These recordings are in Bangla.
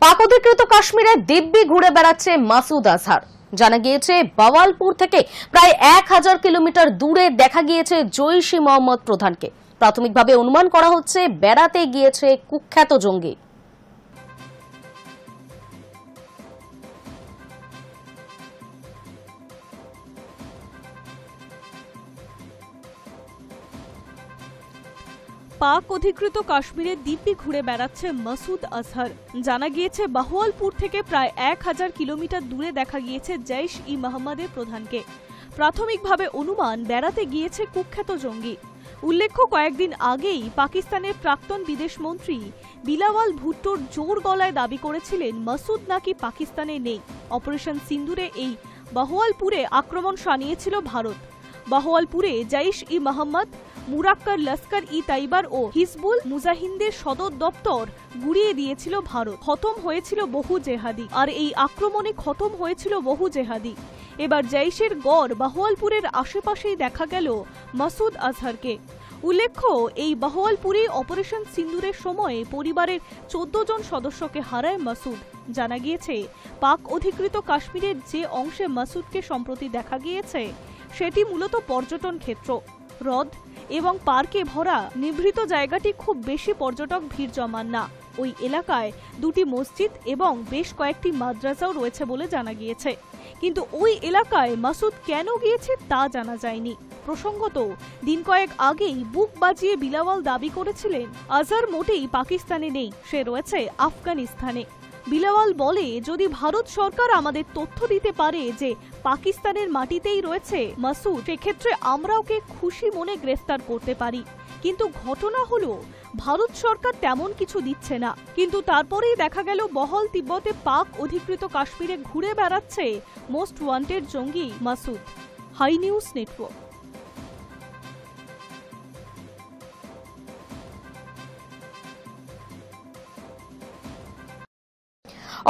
পাক অধিকৃত কাশ্মীরে দিব্যি ঘুরে বেড়াচ্ছে মাসুদ আজহার। জানা গিয়েছে বাওয়ালপুর থেকে প্রায় 1000 কিলোমিটার দূরে দেখা গিয়েছে জৈশ-ই মোহাম্মদ প্রধানকে। প্রাথমিকভাবে অনুমান করা হচ্ছে বেড়াতে গিয়েছে কুখ্যাত জঙ্গি। পাক অধিকৃত কাশ্মীরে দিব্যি ঘুরে বেড়াচ্ছে মাসুদ আজহার। জানা গিয়েছে বাওয়ালপুর থেকে প্রায় 1000 কিলোমিটার দূরে দেখা গিয়েছে জৈশ-ই মোহাম্মদের প্রধানকে। প্রাথমিকভাবে অনুমান বেড়াতে গিয়েছে কুখ্যাত জঙ্গি। উল্লেখ্য, কয়েকদিন আগেই পাকিস্তানের প্রাক্তন বিদেশমন্ত্রী বিলাওয়াল ভুট্টোর জোর গলায় দাবি করেছিলেন মাসুদ নাকি পাকিস্তানে নেই। অপারেশন সিন্দুরে এই বাওয়ালপুরে আক্রমণ শানিয়েছিল ভারত। বাওয়ালপুরে জৈশ-ই মোহাম্মদ, মুরাক্কার লস্কর-ই-তৈয়বার ও হিজবুল মুজাহিদের সদর দপ্তর গুড়িয়ে দিয়েছিল ভারত। খতম হয়েছিল বহু জেহাদি, আর এই আক্রমণে খতম হয়েছিল বহু জেহাদি। এবার জৈশের গড় বাওয়ালপুরের আশেপাশেই দেখা গেল মাসুদ আজহারকে। উল্লেখ্য, এই বাওয়ালপুরে অপারেশন সিন্দুরের সময়ে পরিবারের 14 জন সদস্যকে হারায় মাসুদ। জানা গিয়েছে, পাক অধিকৃত কাশ্মীরের যে অংশে মাসুদকে সম্প্রতি দেখা গিয়েছে সেটি মূলত পর্যটন ক্ষেত্র। হ্রদ এবং পার্কে ভরা নিভৃত জায়গাটি খুব বেশি পর্যটক ভিড় জমান না। ওই এলাকায় 2টি মসজিদ এবং বেশ কয়েকটি মাদ্রাসাও রয়েছে বলে জানা গিয়েছে। কিন্তু ওই এলাকায় মাসুদ কেন গিয়েছে তা জানা যায়নি। প্রসঙ্গত, দিন কয়েক আগেই বুক বাজিয়ে বিলাওয়াল দাবি করেছিলেন আজহার মোটেই পাকিস্তানে নেই, সে রয়েছে আফগানিস্তানে। বিলাওয়াল বলে, যদি ভারত সরকার আমাদের তথ্য দিতে পারে যে পাকিস্তানের মাটিতেই রয়েছে মাসুদ, সেক্ষেত্রে আমরা ওকে খুশি মনে গ্রেফতার করতে পারি। কিন্তু ঘটনা হলো, ভারত সরকার তেমন কিছু দিচ্ছে না। কিন্তু তারপরেই দেখা গেল বহল তিব্বতে পাক অধিকৃত কাশ্মীরে ঘুরে বেড়াচ্ছে মোস্ট ওয়ান্টেড জঙ্গি Masood. Hi news network.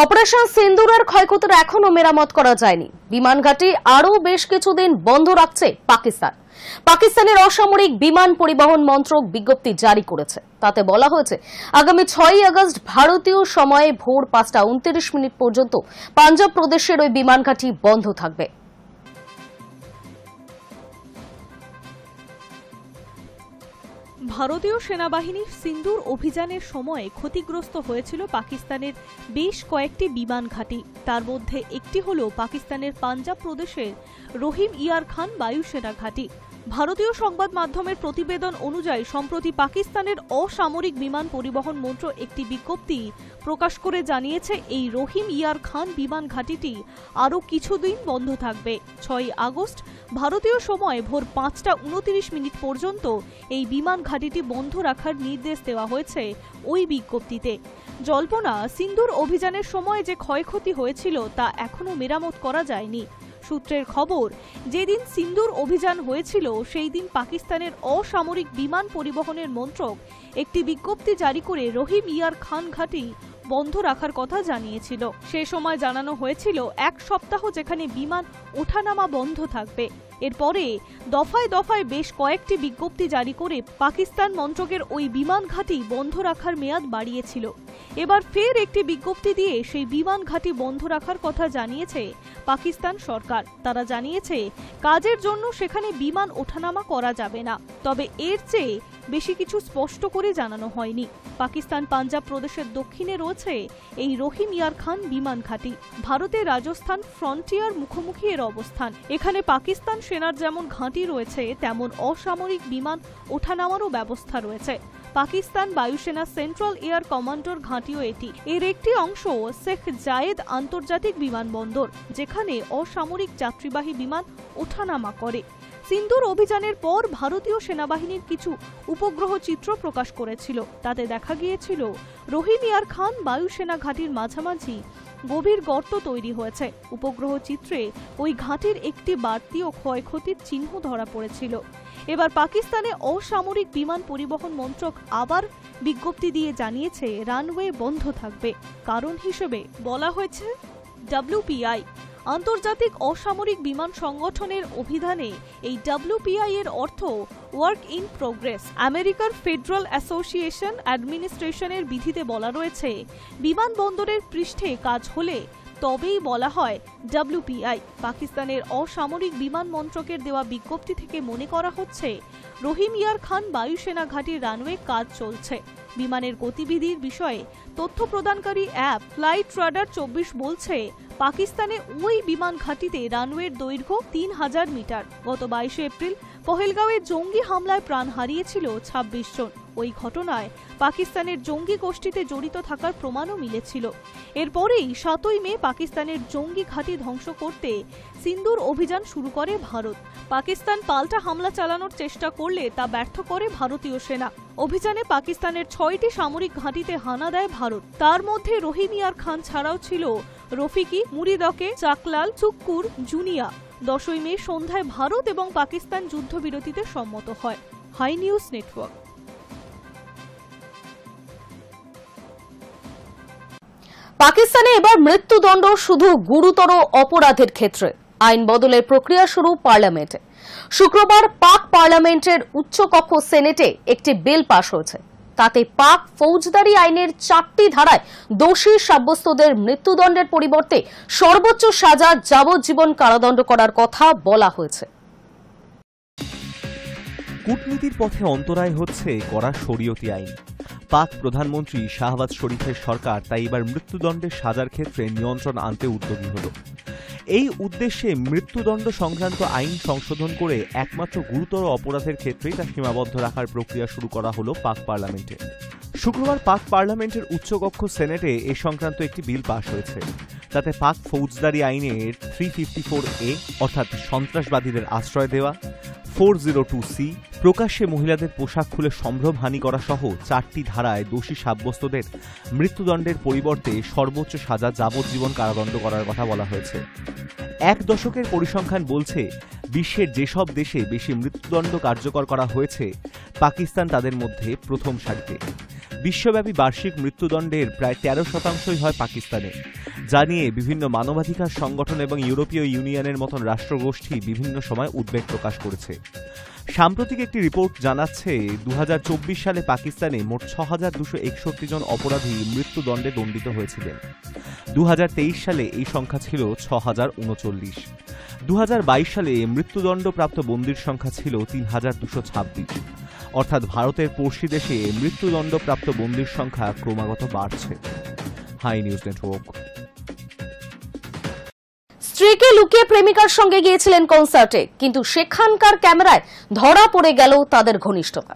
Operation সিন্দুরের ক্ষয়ক্ষতির এখনো মেরামত করা যায়নি। বিমানঘাটি আরও বেশ কিছুদিন বন্ধ রাখছে পাকিস্তান। পাকিস্তানের অসামরিক বিমান পরিবহন মন্ত্রক বিজ্ঞপ্তি জারি করেছে। তাতে বলা হয়েছে, আগামী 6ই আগস্ট ভারতীয় সময়ে ভোর 5:29 পর্যন্ত পাঞ্জাব প্রদেশের ওই বিমানঘাটি বন্ধ থাকবে। ভারতীয় সেনাবাহিনীর সিন্দুর অভিযানের সময় ক্ষতিগ্রস্ত হয়েছিল পাকিস্তানের বেশ কয়েকটি বিমান ঘাঁটি। তার মধ্যে একটি হল পাকিস্তানের পাঞ্জাব প্রদেশের রহিম ইয়ার খান বায়ুসেনা ঘাঁটি। ভারতীয় সংবাদ মাধ্যমের প্রতিবেদন অনুযায়ী সম্প্রতি পাকিস্তানের অসামরিক বিমান পরিবহন মন্ত্রক একটি বিজ্ঞপ্তি প্রকাশ করে জানিয়েছে, এই রহিম ইয়ার খান বিমান ঘাঁটিটি আরও কিছুদিন বন্ধ থাকবে। 6ই আগস্ট ভারতীয় সময় ভোর 5:29 পর্যন্ত এই বিমান ঘাঁটিটি বন্ধ রাখার নির্দেশ দেওয়া হয়েছে ওই বিজ্ঞপ্তিতে। জল্পনা, সিন্দুর অভিযানের সময় যে ক্ষয়ক্ষতি হয়েছিল তা এখনও মেরামত করা যায়নি। সূত্রের খবর, যেদিন সিন্দুর অভিযান হয়েছিল সেই দিন পাকিস্তানের অসামরিক বিমান পরিবহনের মন্ত্রক একটি বিজ্ঞপ্তি জারি করে রহিম ইয়ার খান ঘাঁটি বন্ধ রাখার কথা জানিয়েছিল। সে সময় জানানো হয়েছিল 1 সপ্তাহ যেখানে বিমান ওঠানামা বন্ধ থাকবে। এরপরে দফায় দফায় বেশ কয়েকটি বিজ্ঞপ্তি জারি করে পাকিস্তান মন্ত্রকের ওই বিমান ঘাঁটি বন্ধ রাখার মেয়াদ বাড়িয়েছিল। এবার ফের একটি বিজ্ঞপ্তি দিয়ে সেই বিমান ঘাঁটি বন্ধ রাখার কথা জানিয়েছে পাকিস্তান সরকার। তারা জানিয়েছে, কাজের জন্য সেখানে বিমান ওঠানামা করা যাবে না। তবে এর চেয়ে বেশি কিছু স্পষ্ট করে জানানো হয়নি। পাকিস্তান পাঞ্জাব প্রদেশের দক্ষিণে রয়েছে এই রহিম ইয়ার খান বিমান ঘাঁটি। ভারতের রাজস্থান ফ্রন্টিয়ার মুখোমুখি এর অবস্থান। এখানে পাকিস্তান সেনার যেমন ঘাঁটি রয়েছে, তেমন অসামরিক বিমান ওঠানামারও ব্যবস্থা রয়েছে। পাকিস্তান বায়ুসেনা সেন্ট্রাল এয়ার কমান্ডার ঘাঁটিও এটি। এর একটি অংশ শেখ জায়েদ আন্তর্জাতিক বিমানবন্দর, যেখানে অসামরিক যাত্রীবাহী বিমান ওঠানামা করে। সিন্দুর অভিযানের পর ভারতীয় সেনাবাহিনীর কিছু উপগ্রহ চিত্র প্রকাশ করেছিল। তাতে দেখা গিয়েছিল রহিম ইয়ার খান বায়ুসেনা ঘাঁটির মাঝামাঝি গভীর গর্ত তৈরি হয়েছে। উপগ্রহ চিত্রে ওই ঘাঁটির একটি বাড়তি ও ক্ষয়ক্ষতির চিহ্ন ধরা পড়েছিল। এবার পাকিস্তানে অসামরিক বিমান পরিবহন মন্ত্রক আবার বিজ্ঞপ্তি দিয়ে জানিয়েছে রানওয়ে বন্ধ থাকবে। কারণ হিসেবে বলা হয়েছে WPI আন্তর্জাতিক অসামরিক বিমান সংগঠনের অভিধানে এই WPI এর অর্থ ওয়ার্ক ইন প্রোগ্রেস। আমেরিকার ফেডারেল অ্যাসোসিয়েশন অ্যাডমিনিস্ট্রেশনের বিধিতে বলা রয়েছে, বিমানবন্দরের পৃষ্ঠে কাজ হলে তবেই বলা হয় WPI। পাকিস্তানের অসামরিক বিমান মন্ত্রকের দেওয়া বিজ্ঞপ্তি থেকে মনে করা হচ্ছে, রহিম ইয়ার খান বায়ুসেনা ঘাঁটির রানওয়ে কাজ চলছে। বিমানের গতিবিধির বিষয়ে তথ্য প্রদানকারী অ্যাপ ফ্লাইট রাডার 24 বলছে, পাকিস্তানে ওই বিমান ঘাঁটিতে রানওয়ের দৈর্ঘ্য 3000 মিটার। গত 22 এপ্রিল পহেলগাঁওয়ে জঙ্গি হামলায় প্রাণ হারিয়েছিল 26 জন। ওই ঘটনায় পাকিস্তানের জঙ্গি গোষ্ঠীতে জড়িত থাকার প্রমাণও মিলেছিল। এরপরেই 7ই মে পাকিস্তানের জঙ্গি ঘাঁটি ধ্বংস করতে সিন্দুর অভিযান শুরু করে ভারত। পাকিস্তান পাল্টা হামলা চালানোর চেষ্টা করলে তা ব্যর্থ করে ভারতীয় সেনা। অভিযানে পাকিস্তানের 6টি সামরিক ঘাঁটিতে হানা দেয় ভারত। তার মধ্যে রহিম ইয়ার খান ছাড়াও ছিল রফিকি, মুরিদকে, চাকলাল, চুক্কুর, জুনিয়া। 10ই মে সন্ধ্যায় ভারত এবং পাকিস্তান যুদ্ধবিরতিতে সম্মত হয়। High news network. পাকিস্তানে এবার মৃত্যুদণ্ড শুধু গুরুতর অপরাধের ক্ষেত্রে। আইন বদলের প্রক্রিয়া শুরু পার্লামেন্টে। শুক্রবার পাক পার্লামেন্টের উচ্চকক্ষ সেনেটে একটি বিল পাশ হয়েছে। তাতে পাক ফৌজদারি আইনের 4টি ধারায় দোষী সাব্যস্তদের মৃত্যুদণ্ডের পরিবর্তে সর্বোচ্চ সাজা যাবজ্জীবন কারাদণ্ড করার কথা বলা হয়েছে। কূটনীতির পথে অন্তরায় হচ্ছে কড়া শরীয়তি আইন। পাক প্রধানমন্ত্রী শাহবাজ শরীফের সরকার তাই এবার মৃত্যুদণ্ডের সাজার ক্ষেত্রে নিয়ন্ত্রণ আনতে উদ্যোগী হল। এই উদ্দেশ্যে মৃত্যুদণ্ড সংক্রান্ত আইন সংশোধন করে একমাত্র গুরুতর অপরাধের ক্ষেত্রেই তা সীমাবদ্ধ রাখার প্রক্রিয়া শুরু করা হল পাক পার্লামেন্টে। শুক্রবার পাক পার্লামেন্টের উচ্চকক্ষ সেনেটে এ সংক্রান্ত একটি বিল পাশ হয়েছে। তাতে পাক ফৌজদারি আইনের 354A অর্থাৎ সন্ত্রাসবাদীদের আশ্রয় দেওয়া, 402C প্রকাশ্যে মহিলাদের পোশাক খুলে সম্ভ্রমহানি করা সহ 4টি ধারায় দোষী সাব্যস্তদের মৃত্যুদণ্ডের পরিবর্তে সর্বোচ্চ সাজা যাবজ্জীবন কারাদণ্ড করার কথা বলা হয়েছে। 1 দশকের পরিসংখ্যান বলছে, বিশ্বের যেসব দেশে বেশি মৃত্যুদণ্ড কার্যকর করা হয়েছে, পাকিস্তান তাদের মধ্যে প্রথম সারিতে। বিশ্বব্যাপী বার্ষিক মৃত্যুদণ্ডের প্রায় 13% হয় পাকিস্তানে, যা নিয়ে বিভিন্ন মানবাধিকার সংগঠন এবং ইউরোপীয় ইউনিয়নের মতন রাষ্ট্রগোষ্ঠী বিভিন্ন সময় উদ্বেগ প্রকাশ করেছে। সাম্প্রতিক একটি রিপোর্ট জানাচ্ছে 2024 সালে পাকিস্তানে মোট 6261 জন অপরাধী মৃত্যুদণ্ডে দণ্ডিত হয়েছিলেন। 2023 সালে এই সংখ্যা ছিল 6039। 2022 সালে মৃত্যুদণ্ডপ্রাপ্ত বন্দীর সংখ্যা ছিল 3226। অর্থাৎ ভারতের পড়শি দেশে মৃত্যুদণ্ডপ্রাপ্ত বন্দীর সংখ্যা ক্রমাগত বাড়ছে। High news network. স্ত্রীকে লুকিয়ে প্রেমিকার সঙ্গে গিয়েছিলেন কনসার্টে, কিন্তু সেখানকার ক্যামেরায় ধরা পড়ে গেল তাদের ঘনিষ্ঠতা।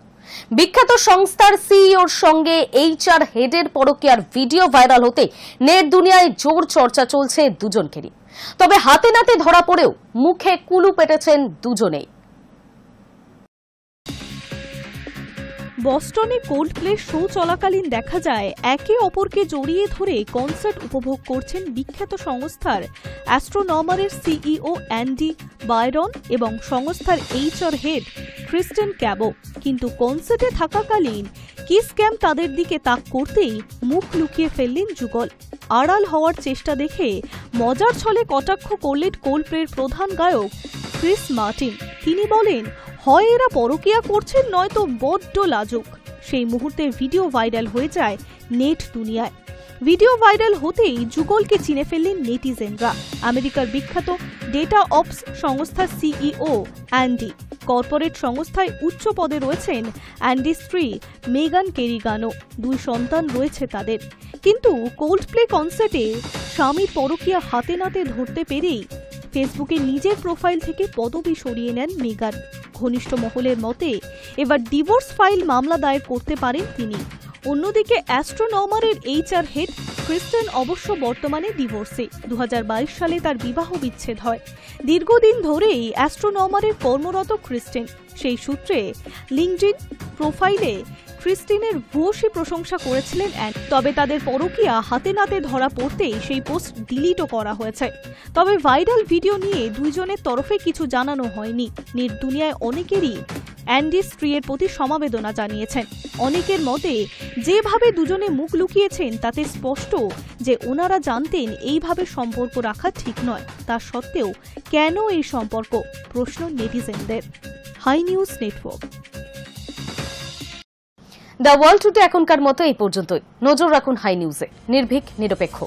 বিখ্যাত সংস্থার সিইওর সঙ্গে HR হেডের পরকীয়ার ভিডিও ভাইরাল হতে নেট দুনিয়ায় জোর চর্চা চলছে দুজনকেরই। তবে হাতে নাতে ধরা পড়েও মুখে কুলু পেটেছেন দুজনেই। বস্টনে কোল্ডপ্লে শো চলাকালীন দেখা যায় একে অপরকে জড়িয়ে ধরে কনসার্ট উপভোগ করছেন বিখ্যাত সংস্থার অ্যাস্ট্রোনমারের সিইও অ্যান্ডি বায়রন এবং সংস্থার HR হেড ক্রিস্টেন ক্যাবো। কিন্তু কনসার্টে থাকাকালীন কিস ক্যাম তাদের দিকে তাক করতেই মুখ লুকিয়ে ফেললেন যুগল। আড়াল হওয়ার চেষ্টা দেখে মজার ছলে কটাক্ষ করলেন কোল্ডপ্লের প্রধান গায়ক ক্রিস মার্টিন। তিনি বলেন, হয় এরা পরকীয়া করছেন, নয়তো বড্ড লাজুক। সেই মুহূর্তে ভিডিও ভাইরাল হয়ে যায় নেট দুনিয়ায়। ভিডিও ভাইরাল হতেই যুগলকে চিনে ফেললেন নেটিজেনরা। আমেরিকার বিখ্যাত ডেটা অপস সংস্থার সিইও অ্যান্ডি। কর্পোরেট সংস্থায় উচ্চ পদে রয়েছেন অ্যান্ডির স্ত্রী মেগান কেরিগানো। 2 সন্তান রয়েছে তাদের। কিন্তু কোল্ডপ্লে কনসার্টে স্বামীর পরকীয়া হাতে নাতে ধরতে পেরেই ফেসবুকে নিজের প্রোফাইল থেকে পদবি সরিয়ে নেন মেগান। ঘনিষ্ঠ মহলের মতে এবার ডিভোর্স ফাইল মামলা দায়ের করতে পারেন তিনি। অন্যদিকে অ্যাস্ট্রোনমারের HR হেড ক্রিস্টেন অবশ্য বর্তমানে ডিভোর্সে। 2022 সালে তার বিবাহ বিচ্ছেদ হয়। দীর্ঘদিন ধরেই অ্যাস্ট্রোনমারের কর্মরত ক্রিস্টেন। সেই সূত্রে লিঙ্কডইন প্রোফাইলে ক্রিস্টিনের ভূয়সী প্রশংসা করেছিলেন তবে তাদের পরকীয়া হাতে নাতে ধরা পড়তেই সেই পোস্ট ডিলিটও করা হয়েছে। তবে ভাইরাল ভিডিও নিয়ে দুইজনের তরফে কিছু জানানো হয়নি। নেট দুনিয়ায় অনেকেরই অ্যান্ডি স্ত্রীর প্রতি সমবেদনা জানিয়েছেন। অনেকের মতে যেভাবে দুজনে মুখ লুকিয়েছেন তাতে স্পষ্ট যে ওনারা জানতেন এইভাবে সম্পর্ক রাখা ঠিক নয়। তা সত্ত্বেও কেন এই সম্পর্ক, প্রশ্ন নেটিজেনদের। Hi news network. The world today এখনকার মতো এই পর্যন্তই। নজর রাখুন হাই নিউজে, নির্ভীক নিরপেক্ষ।